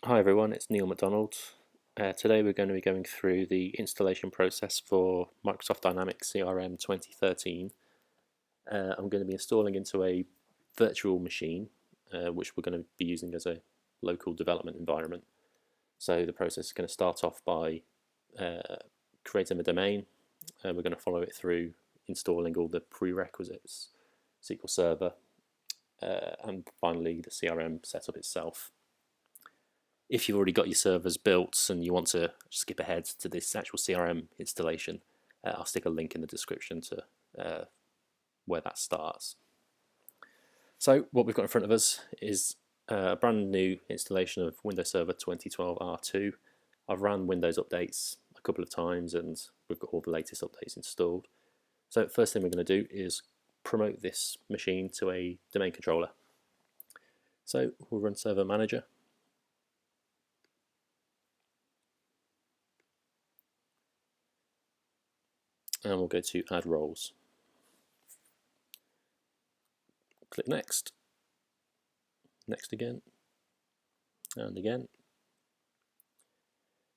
Hi everyone, it's Neil McDonald. Today we're going to be going through the installation process for Microsoft Dynamics CRM 2013. I'm going to be installing into a virtual machine, which we're going to be using as a local development environment. So the process is going to start off by creating a domain. We're going to follow it through installing all the prerequisites, SQL Server, and finally the CRM setup itself. If you've already got your servers built and you want to skip ahead to this actual CRM installation, I'll stick a link in the description to where that starts. So what we've got in front of us is a brand new installation of Windows Server 2012 R2. I've run Windows updates a couple of times and we've got all the latest updates installed. So first thing we're going to do is promote this machine to a domain controller. So we'll run Server Manager. And we'll go to Add Roles. Click Next, Next again, and again.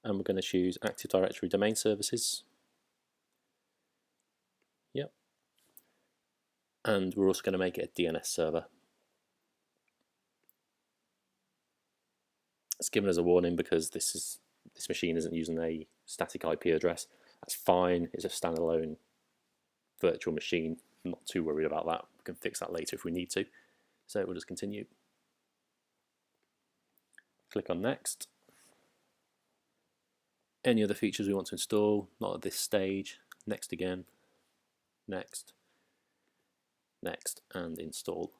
And we're going to choose Active Directory Domain Services. Yep. And we're also going to make it a DNS server. It's given us a warning because this machine isn't using a static IP address. That's fine, it's a standalone virtual machine. I'm not too worried about that. We can fix that later if we need to. So we'll just continue. Click on Next. Any other features we want to install, not at this stage. Next again, Next, Next, and Install.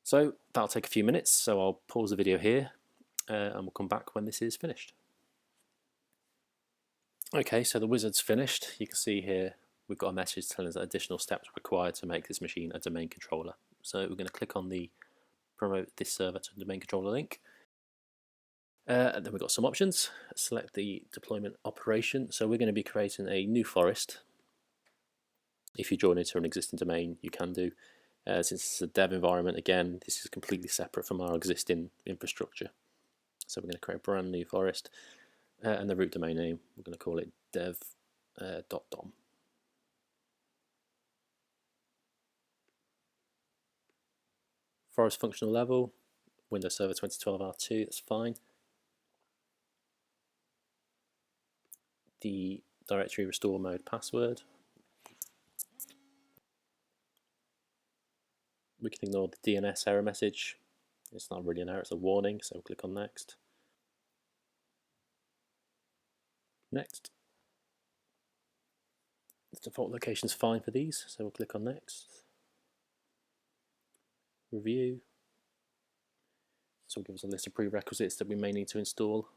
So that'll take a few minutes, so I'll pause the video here and we'll come back when this is finished. Okay, so the wizard's finished. You can see here we've got a message telling us that additional steps are required to make this machine a domain controller. So we're going to click on the promote this server to domain controller link. And then we've got some options. Select the deployment operation. So we're going to be creating a new forest. If you join into an existing domain, you can do. Since it's a dev environment, again, this is completely separate from our existing infrastructure. So we're going to create a brand new forest. And the root domain name, we're going to call it dev.dom. Forest functional level, Windows Server 2012 R2, that's fine. The directory restore mode password. We can ignore the DNS error message. It's not really an error, it's a warning, so we'll click on Next. Next. The default location is fine for these, so we'll click on Next. Review. So it'll give us a list of prerequisites that we may need to install.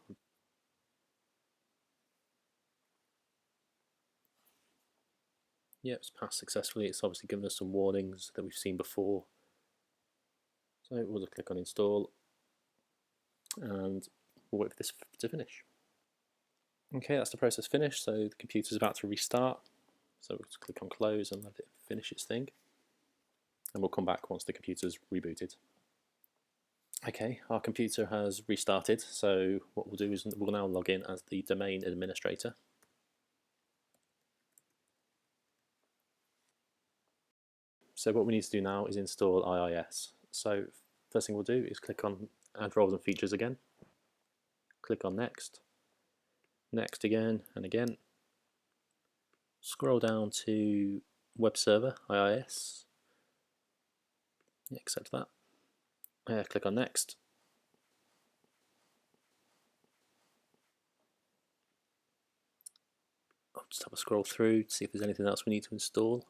Yep, it's passed successfully. It's obviously given us some warnings that we've seen before. So we'll just click on Install and we'll wait for this to finish. Okay, that's the process finished, so the computer's about to restart. So we'll just click on Close and let it finish its thing. And we'll come back once the computer's rebooted. Okay, our computer has restarted, so what we'll do is we'll now log in as the domain administrator. So what we need to do now is install IIS. So first thing we'll do is click on Add Roles and Features again. Click on Next. Next again and again. Scroll down to Web Server, IIS. Accept that. Click on Next. I'll just have a scroll through to see if there's anything else we need to install.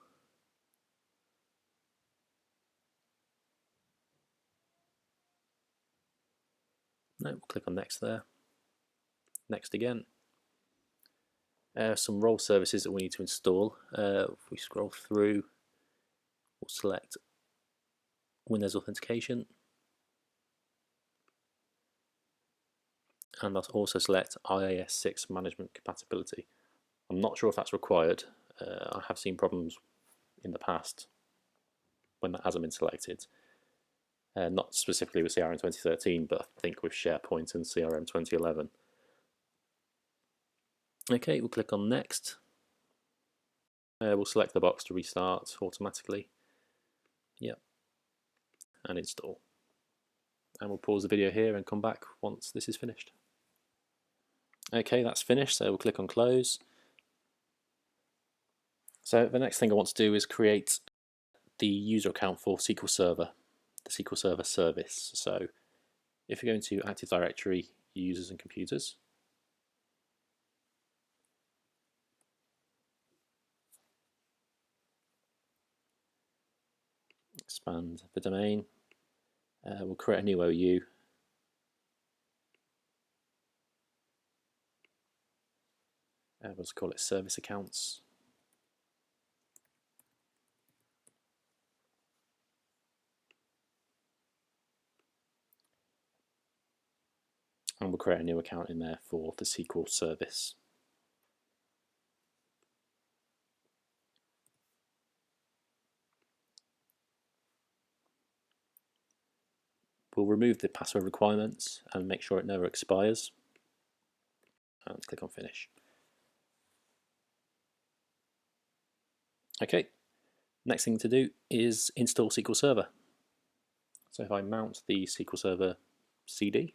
No, we'll click on Next there. Next again. Some role services that we need to install. If we scroll through, we'll select Windows Authentication. And I'll also select IIS 6 Management Compatibility. I'm not sure if that's required. I have seen problems in the past when that hasn't been selected. not specifically with CRM 2013, but I think with SharePoint and CRM 2011. Okay, we'll click on Next. We'll select the box to restart automatically. Yep, and install. And we'll pause the video here and come back once this is finished. Okay, that's finished, so we'll click on Close. So the next thing I want to do is create the user account for SQL Server, the SQL Server service. So if you go into Active Directory, Users and Computers, expand the domain, we'll create a new OU. Let's call it Service Accounts. And we'll create a new account in there for the SQL service. We'll remove the password requirements and make sure it never expires. And click on Finish. Okay, next thing to do is install SQL Server. So if I mount the SQL Server CD,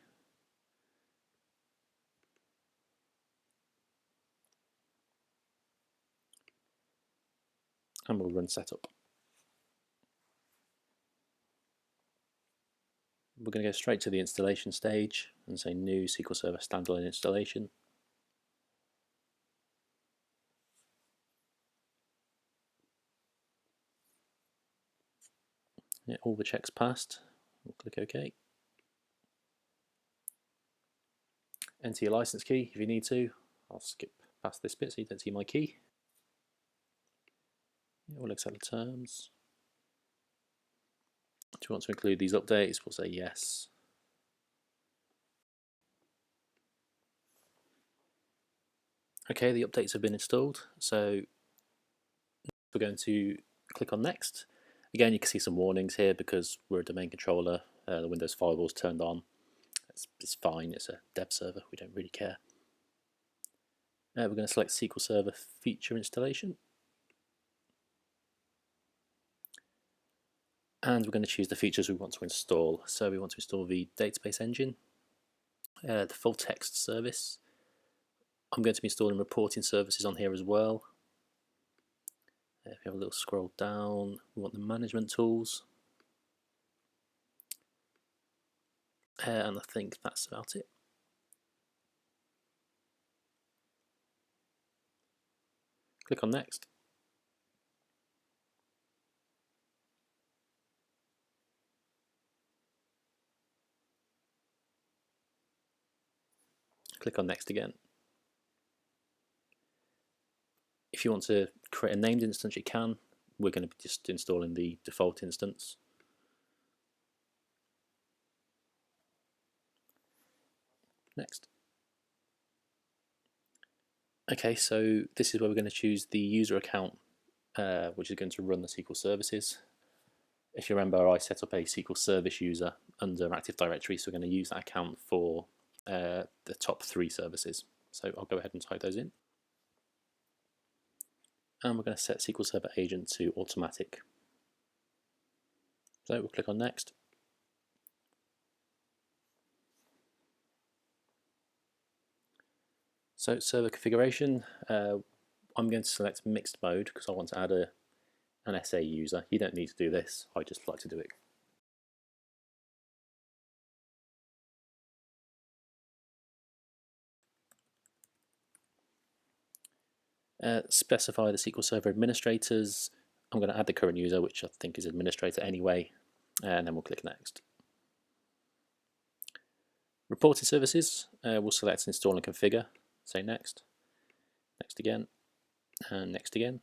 and we'll run setup. We're going to go straight to the installation stage and say New SQL Server Standalone Installation. Yeah, all the checks passed. We'll click OK. Enter your license key if you need to. I'll skip past this bit so you don't see my key. Yeah, we'll accept the terms. Do you want to include these updates? We'll say yes. Okay, the updates have been installed, so we're going to click on Next. Again, you can see some warnings here because we're a domain controller. The Windows firewall's turned on. It's fine, it's a dev server, we don't really care. We're going to select SQL Server Feature Installation. And we're going to choose the features we want to install. So we want to install the database engine, the full text service. I'm going to be installing reporting services on here as well. If you have a little scroll down, we want the management tools. And I think that's about it. Click on Next. Click on Next again. If you want to create a named instance, you can. We're going to be just installing the default instance. Next. Okay, so this is where we're going to choose the user account, which is going to run the SQL services. If you remember, I set up a SQL service user under Active Directory, so we're going to use that account for the top 3 services. So I'll go ahead and type those in. And we're going to set SQL Server Agent to automatic. So we'll click on Next. So server configuration, I'm going to select mixed mode because I want to add an SA user. You don't need to do this, I just like to do it. Specify the SQL Server administrators. I'm going to add the current user, which I think is administrator anyway, and then we'll click Next. Reporting services, we'll select Install and Configure, say Next, Next again, and Next again.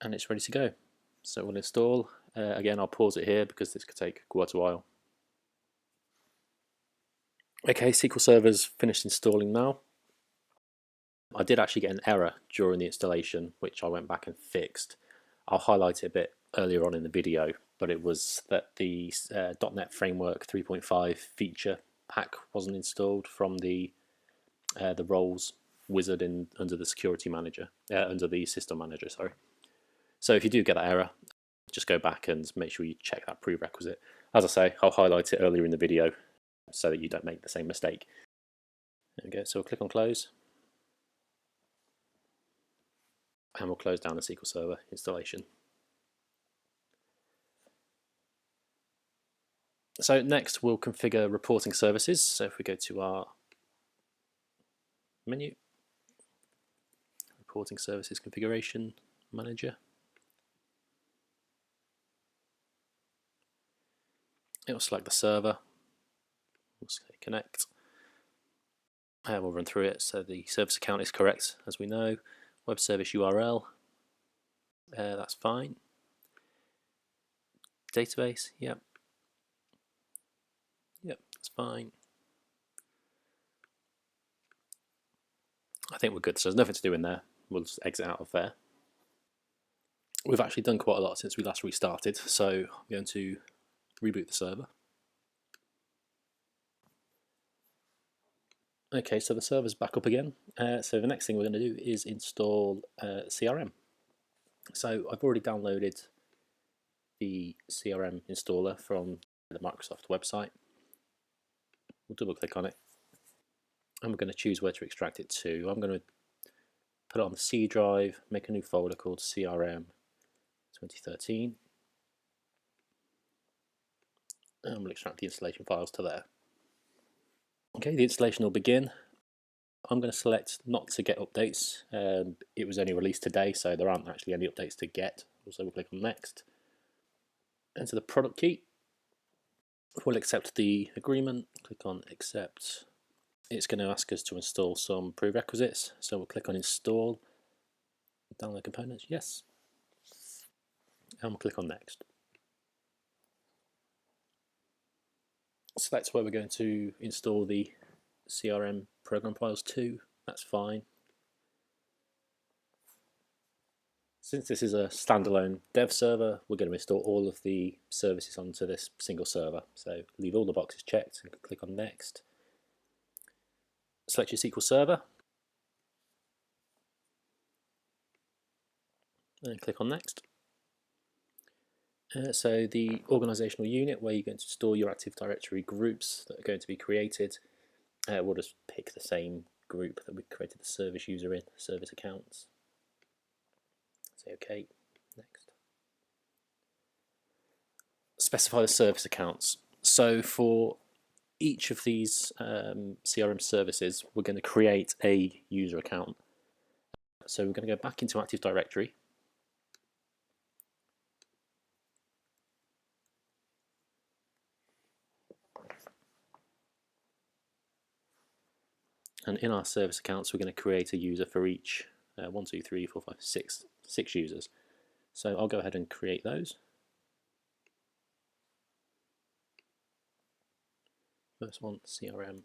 And it's ready to go. So we'll install. Again, I'll pause it here because this could take quite a while. Okay, SQL Server's finished installing now. I did actually get an error during the installation, which I went back and fixed. I'll highlight it a bit earlier on in the video, but it was that the .NET Framework 3.5 feature pack wasn't installed from the roles wizard under the security manager, under the system manager, sorry. So if you do get that error, just go back and make sure you check that prerequisite. As I say, I'll highlight it earlier in the video so that you don't make the same mistake. There we go, so we'll click on close. And we'll close down the SQL Server installation. So next we'll configure reporting services. So if we go to our menu, reporting services configuration manager, it will select the server, we'll say connect, and we'll run through it. So the service account is correct, as we know. Web service URL, that's fine. Database, yep, that's fine. I think we're good, so there's nothing to do in there. We'll just exit out of there. We've actually done quite a lot since we last restarted, so I'm going to reboot the server. Okay, so the server's back up again. So the next thing we're going to do is install CRM. So I've already downloaded the CRM installer from the Microsoft website. We'll double click on it, and we're going to choose where to extract it to. I'm going to put it on the C drive, make a new folder called CRM 2013, and we'll extract the installation files to there. Okay, the installation will begin. I'm going to select not to get updates. It was only released today, so there aren't actually any updates to get. Also, we'll click on next. Enter the product key. We'll accept the agreement. Click on accept. It's going to ask us to install some prerequisites, so we'll click on install. Download components, yes. And we'll click on next. Select where we're going to install the CRM program files to, that's fine. Since this is a standalone dev server, we're going to install all of the services onto this single server. So leave all the boxes checked and click on next. Select your SQL Server and click on next. So the organizational unit where you're going to store your Active Directory groups that are going to be created, we'll just pick the same group that we created the service user in, service accounts. Say OK, next. Specify the service accounts. So for each of these CRM services, we're going to create a user account. So we're going to go back into Active Directory. And in our service accounts, we're going to create a user for each 1, 2, 3, 4, 5, 6 users. So I'll go ahead and create those. First one, CRM.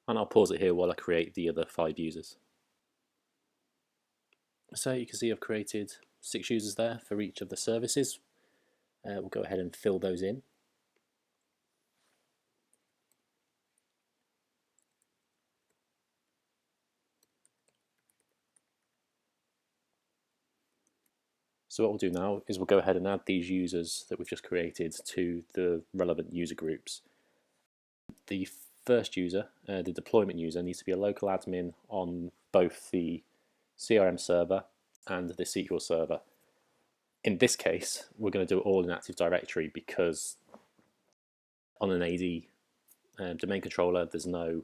And I'll pause it here while I create the other 5 users. So you can see I've created 6 users there for each of the services. We'll go ahead and fill those in. So what we'll do now is we'll go ahead and add these users that we've just created to the relevant user groups. The first user, the deployment user, needs to be a local admin on both the CRM server and the SQL server. In this case, we're going to do it all in Active Directory because on an AD domain controller, there's no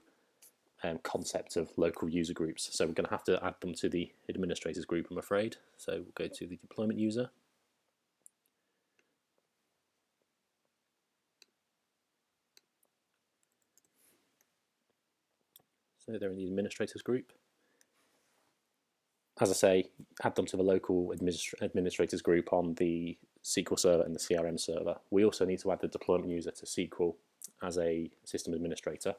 concept of local user groups. So we're going to have to add them to the administrators group, I'm afraid. So we'll go to the deployment user. So they're in the administrators group. as I say, add them to the local administrators group on the SQL Server and the CRM server. We also need to add the deployment user to SQL as a system administrator.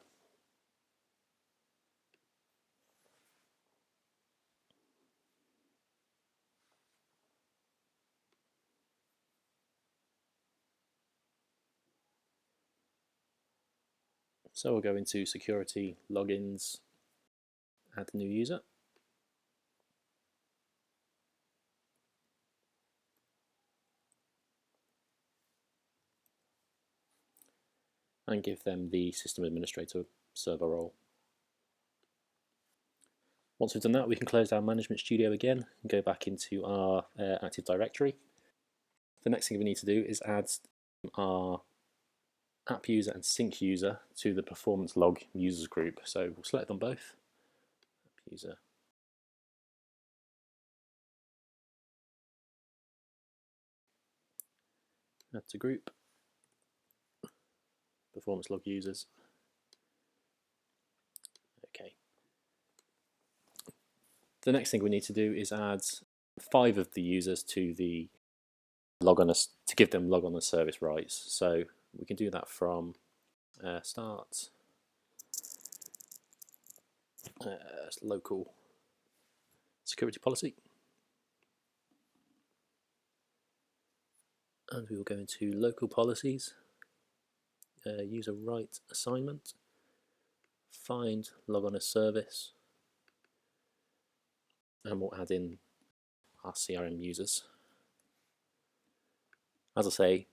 So we'll go into security, logins, add new user. And give them the system administrator server role. Once we've done that, we can close down Management Studio again and go back into our Active Directory. The next thing we need to do is add our app user and sync user to the performance log users group. So we'll select them both. App user. Add to group. Performance log users. Okay. The next thing we need to do is add 5 of the users to the log on to give them log on the service rights. So we can do that from start local security policy, and we will go into local policies, user right assignment, find log on a service, and we'll add in our CRM users. As I say,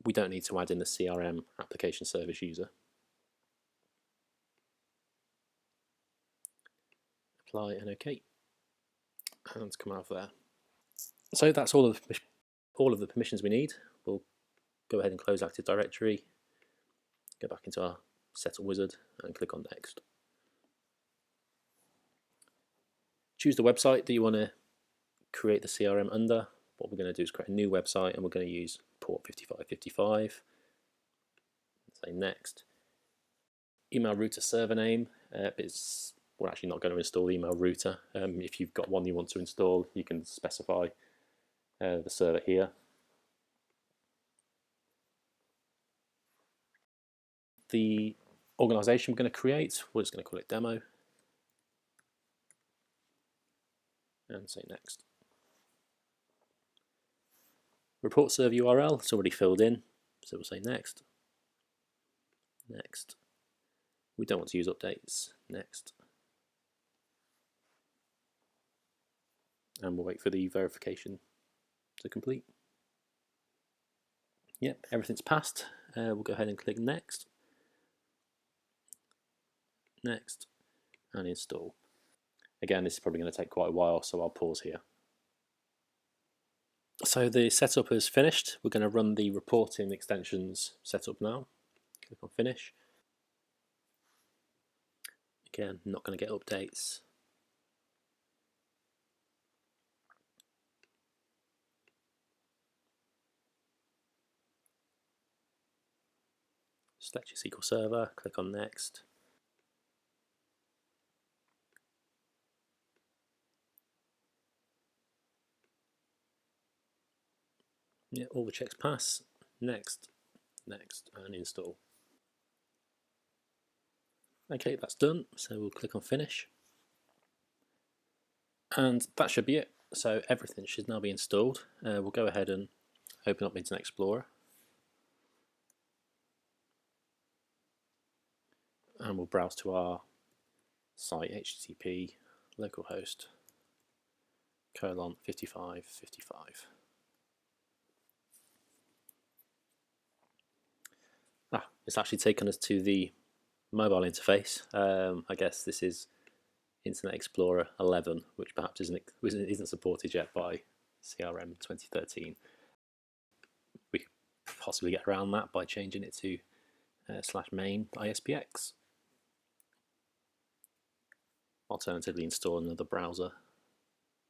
we don't need to add in the CRM application service user. Apply and OK, and come out of there. So that's all of the permissions we need. We'll go ahead and close Active Directory, go back into our Setup Wizard and click on Next. Choose the website that you want to create the CRM under. What we're going to do is create a new website, and we're going to use port 5555. Say Next. Email router server name. We're actually not going to install email router. If you've got one you want to install, you can specify the server here. The organization we're going to create, we're just going to call it demo, and say Next. Report server URL, it's already filled in, so we'll say Next. Next. We don't want to use updates. Next. And we'll wait for the verification to complete. Yep, everything's passed. We'll go ahead and click Next. Next. And install. Again, this is probably going to take quite a while, so I'll pause here. So the setup is finished. We're going to run the reporting extensions setup now. Click on Finish. Again, not going to get updates. Select your SQL Server, click on Next. Yeah, all the checks pass. Next, Next, and install. Okay, that's done. So we'll click on Finish. And that should be it. So everything should now be installed. We'll go ahead and open up Internet Explorer. And we'll browse to our site, http localhost :5555. It's actually taken us to the mobile interface. I guess this is Internet Explorer 11, which perhaps isn't supported yet by CRM 2013. We could possibly get around that by changing it to /main ISPX. Alternatively, install another browser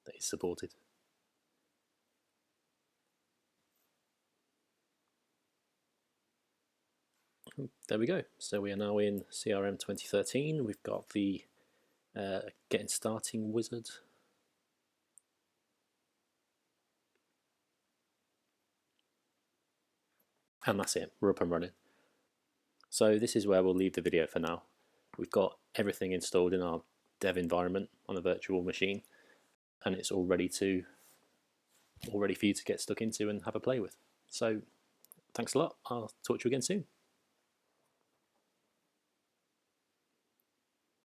that is supported. There we go. So we are now in CRM 2013. We've got the getting starting wizard And that's it, we're up and running. So this is where we'll leave the video for now. We've got everything installed in our dev environment on the virtual machine, and it's all ready for you to get stuck into and have a play with. So thanks a lot. I'll talk to you again soon.